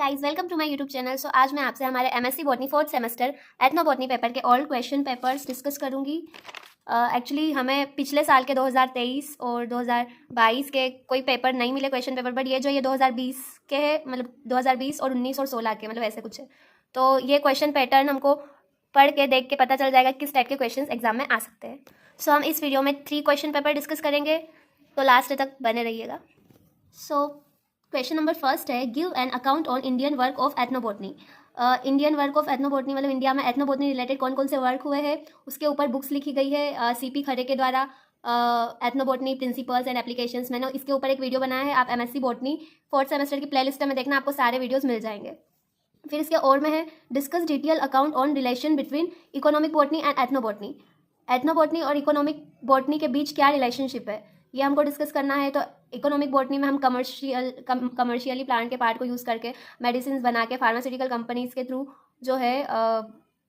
Guys, welcome to my YouTube channel. So आज मैं आपसे हमारे MSc botany fourth semester ethnobotany paper के ऑल क्वेश्चन पेपर्स डिस्कस करूंगी। एक्चुअली हमें पिछले साल के 2023 और 2022 के कोई पेपर नहीं मिले क्वेश्चन पेपर, बट ये 2020 के हैं, मतलब 2020 और 19 और 16 के, मतलब ऐसे कुछ है। तो ये क्वेश्चन पैटर्न हमको पढ़ के देख के पता चल जाएगा किस टाइप के क्वेश्चन एग्जाम में आ सकते हैं। सो हम इस वीडियो में 3 क्वेश्चन पेपर डिस्कस करेंगे, तो लास्ट तक बने रहिएगा। सो क्वेश्चन नंबर फर्स्ट है, give an account on Indian work of ethnobotany. Indian work of ethnobotany मतलब इंडिया में एथनोबॉटनी रिलेटेड कौन कौन से वर्क हुए हैं, उसके ऊपर बुक्स लिखी गई है सीपी खरे के द्वारा। एथनोबॉटनी प्रिंसिपल्स एंड एप्लीकेशंस, मैंने इसके ऊपर एक वीडियो बनाया है, आप एमएससी बॉटनी फोर्थ सेमेस्टर की प्लेलिस्ट में देखना, आपको सारे वीडियोस मिल जाएंगे। फिर इसके और में है, discuss detail account on relation between economic botany and ethnobotany. Ethnobotany और इकोनॉमिक बॉटनी के बीच क्या रिलेशनशिप है, ये हमको डिस्कस करना है। तो इकोनॉमिक बॉटनी में हम कमर्शियली प्लांट के पार्ट को यूज़ करके मेडिसिन बना के फार्मास्यूटिकल कंपनीज के थ्रू जो है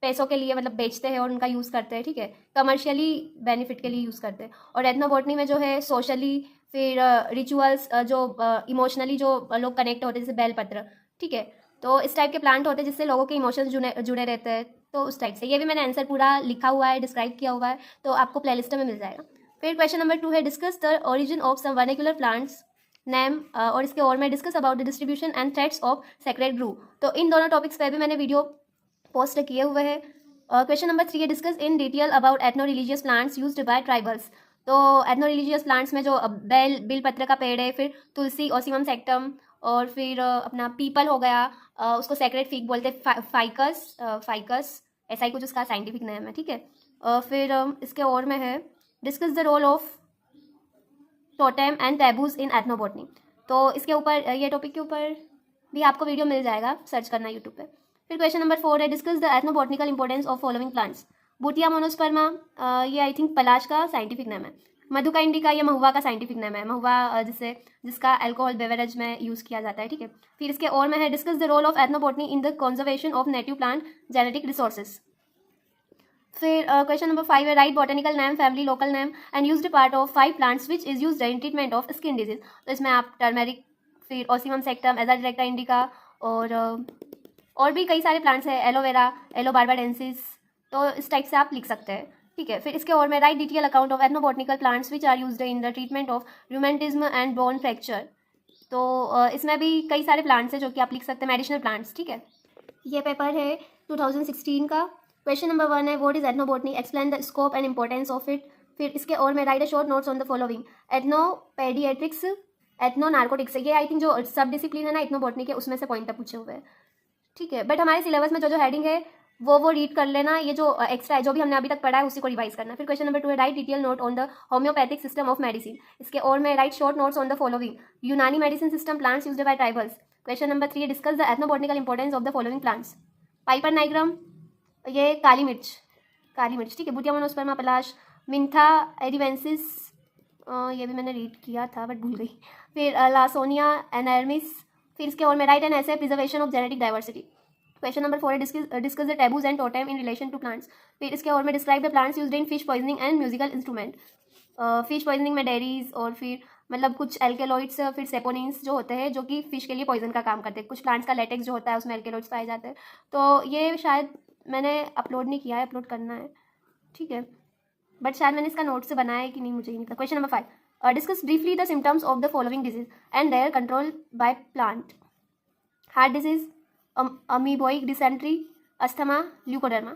पैसों के लिए मतलब बेचते हैं और उनका यूज़ करते हैं, ठीक है, कमर्शियली बेनिफिट के लिए यूज़ करते हैं। और एथनोबॉटनी में जो है सोशली, फिर रिचुअल्स, जो इमोशनली जो लोग कनेक्ट होते हैं, जैसे बेलपत्र, ठीक है, तो इस टाइप के प्लांट होते हैं जिससे लोगों के इमोशंस जुड़े रहते हैं। तो उस टाइप से ये भी मैंने आंसर पूरा लिखा हुआ है, डिस्क्राइब किया हुआ है, तो आपको प्लेलिस्ट में मिल जाएगा। फिर क्वेश्चन नंबर 2 है, discuss the origin of some vernacular plants name, और इसके और में discuss about the distribution and threads of sacred grove. तो इन दोनों टॉपिक्स पे भी मैंने वीडियो पोस्ट किए हुए हैं। क्वेश्चन नंबर 3 है, discuss in detail about ethno religious plants used by tribals. तो एथनो रिलीजियस प्लांट्स में जो बिल पत्र का पेड़ है, फिर तुलसी ओसिमम सेक्टम, और फिर अपना पीपल हो गया, उसको सेक्रेड फिग बोलते हैं, फाइकस ऐसा ही कुछ उसका साइंटिफिक नेम है, ठीक है। फिर इसके और में है, discuss the role of totem and taboos in ethnobotany. तो इसके ऊपर ये टॉपिक के ऊपर भी आपको वीडियो मिल जाएगा, सर्च करना यूट्यूब पे। फिर क्वेश्चन नंबर 4 है, discuss the ethnobotanical importance of following plants. Butea monosperma, ये आई थिंक पलाश का साइंटिफिक नेम है। मधुका इंडिका, ये महुआ का साइंटिफिक नेम है, महुआ जिसका अल्कोहल बेवरेज में यूज़ किया जाता है, ठीक है। फिर इसके और में है, discuss the role of ethnobotany in the conservation of native plant genetic resources. फिर क्वेश्चन नंबर 5 है, write botanical name, family, local name and used part of 5 plants which is used in treatment of skin disease. तो इसमें आप turmeric, फिर Ocimum सेक्टम, एजाडिरेक्टा indica, और भी कई सारे प्लांट्स हैं, एलोवेरा, एलो बार्बाडेंसिस, तो इस टाइप से आप लिख सकते हैं, ठीक है। फिर इसके और में, write detail account of ethnobotanical plants which are used in the treatment of rheumatism and bone fracture. तो इसमें भी कई सारे प्लांट्स हैं जो कि आप लिख सकते हैं, मेडिसिनल प्लांट्स, ठीक है। ये पेपर है 2016 का। क्वेश्चन नंबर 1 है, what is ethnobotany, explain the scope and importance of it. फिर इसके और में, write a short notes on the following, ethno paediatrics, ethno narcotics. ये आई थिंक जो सब डिसिप्लिन है ना एथनोबॉटनी के, उसमें से पॉइंट पूछे हुए हैं, ठीक है। बट हमारे सिलेबस में जो हेडिंग है वो रीड कर लेना, ये जो एक्स्ट्रा है, जो भी हमने अभी तक पढ़ा है उसी को रिवाइज करना। फिर क्वेश्चन नंबर 2 है, write detail note on the homeopathic system of medicine. इसके और में, write short notes on the following, Unani medicine system, plants used by tribals. Question number 3 है, discuss the ethnobotanical importance of the following plants. Piper nigrum, ये काली मिर्च, ठीक है। Bhutia monosperma, पलाश, मिंथा एडिवेंसिस, ये भी मैंने रीड किया था बट भूल गई। फिर लासोनिया एनर्मिस। फिर इसके और में, write an essay, preservation of genetic diversity. Question number 4 है, discuss the taboos and totem in relation to plants. फिर इसके और में, describe the plants used in fish poisoning and musical instrument. Fish poisoning में डेरीज और फिर मतलब कुछ एल्केलॉइड्स, फिर सेपोनिन्स जो होते हैं जो कि फिश के लिए पॉइजन का काम करते हैं। कुछ प्लांट्स का लेटेक्स जो होता है उसमें एल्केलॉइड्स पाए जाते हैं। तो ये शायद मैंने अपलोड नहीं किया है, अपलोड करना है, ठीक है, बट शायद मैंने इसका नोट से बनाया है कि नहीं, मुझे नहीं पता। Question number 5, discuss briefly the symptoms of the following disease and their control by plant. Heart disease, amoebic dysentery, asthma, leucoderma.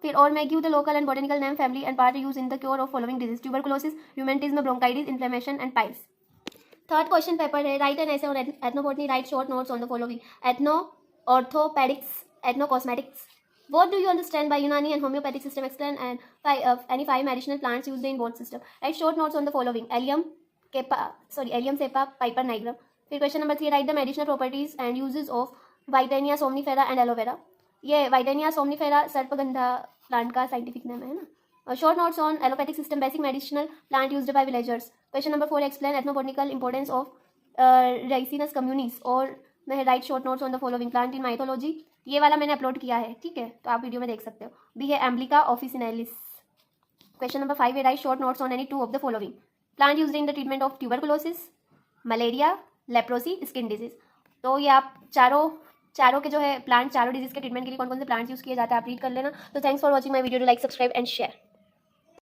फिर और मैं, give the local and botanical name, family and part use in the cure of following disease, tuberculosis, rheumatism, bronchitis, inflammation and piles. Third question paper है, write an essay on ethnobotany, write short notes on the following, ethno orthopaedics, ethno cosmetics. What do you understand by Unani and homeopathic system? Explain and any 5 medicinal plants used in both system. Write short notes on the following: Allium cepa, Piper nigrum. फिर question number 3, write the medicinal properties and uses of Whitenia somnifera and aloe vera. ये Whitenia somnifera सर्पगंधा plant का scientific name है ना। Short notes on allopathic system, basic medicinal plant used by villagers. Question number 4, explain ethnobotanical importance of ricinus communis, और मैं write short notes on the following, plant in mythology. ये वाला मैंने upload किया है, ठीक है, तो आप वीडियो में देख सकते हो। बी है एम्ब्लिका ऑफिसिनेलिस। क्वेश्चन नंबर 5 है, right short notes on any 2 of the following, plant used in the treatment of tuberculosis, malaria, leprosy, skin disease. तो ये आप चारों चारों के जो है प्लांट, चारों डिजीज़ के ट्रीटमेंट के लिए कौन कौन से प्लांट्स यूज़ किए जाते हैं आप रीड कर लेना। तो thanks for watching my video, to like, subscribe and share.